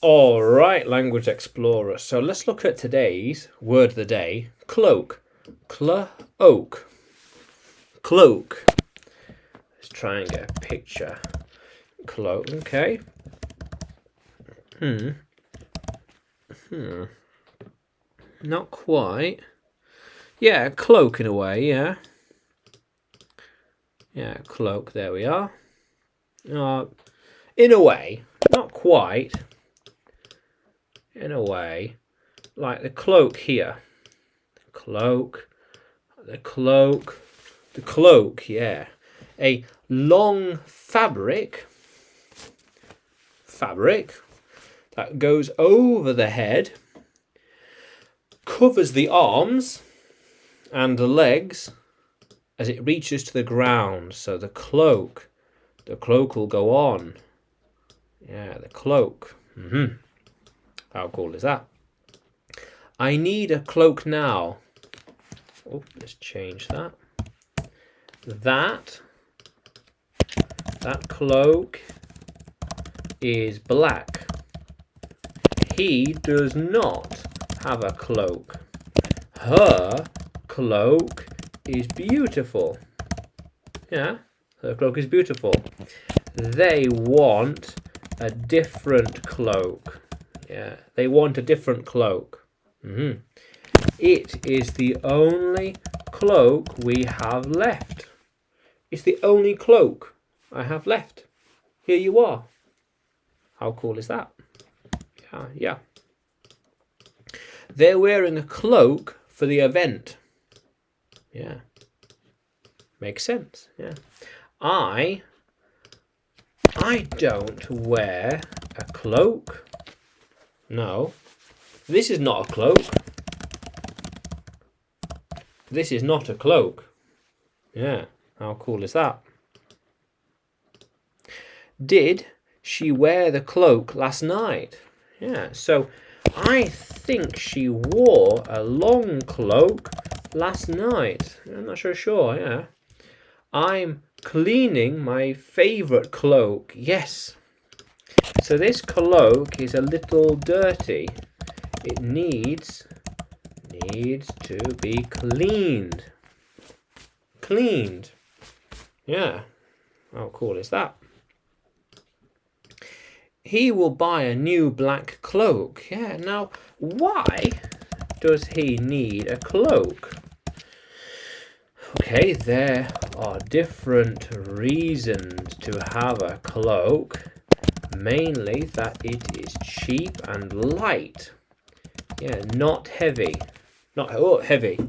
All right, language explorer. So let's look at today's word of the day, cloak. Cloak. Cloak. Let's try and get a picture. Cloak, okay. Not quite. Yeah, cloak in a way, yeah. Yeah, cloak, there we are. In a way, not quite. In a way, like the cloak here. Cloak, the cloak, yeah. A long fabric that goes over the head, covers the arms and the legs as it reaches to the ground. So the cloak will go on. Yeah, the cloak. How cool is that? I need a cloak now. Oh, let's change that. That cloak is black. He does not have a cloak. Her cloak is beautiful. Yeah, her cloak is beautiful. They want a different cloak. Yeah, they want a different cloak. It is the only cloak we have left. It's the only cloak I have left. Here you are. How cool is that? Yeah. They're wearing a cloak for the event. Yeah. Makes sense. Yeah. I don't wear a cloak. No. This is not a cloak. This is not a cloak. Yeah. How cool is that? Did she wear the cloak last night? Yeah. So I think she wore a long cloak last night. I'm not sure, yeah. I'm cleaning my favourite cloak. Yes. So this cloak is a little dirty. It needs to be cleaned. Cleaned. Yeah. How cool is that? He will buy a new black cloak. Yeah, now why does he need a cloak? Okay, there are different reasons to have a cloak. Mainly that it is cheap and light. Yeah, not heavy. Not heavy.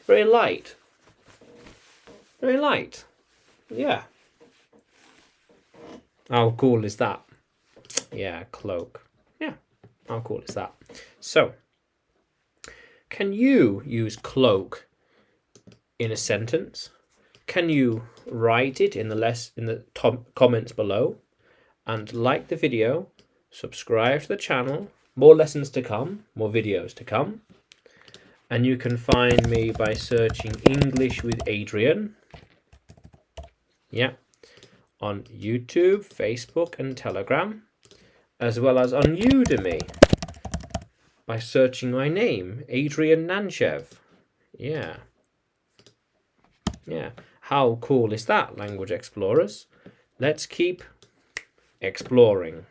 Very light. Very light. Yeah. How cool is that? Yeah, cloak. Yeah, how cool is that? So, can you use cloak in a sentence? Can you write it in the comments below? And like the video, subscribe to the channel. More lessons to come, more videos to come. And you can find me by searching English with Adrian. Yeah, on YouTube, Facebook, and Telegram, as well as on Udemy by searching my name, Adrian Nanchev. Yeah. Yeah. How cool is that, language explorers? Let's keep exploring.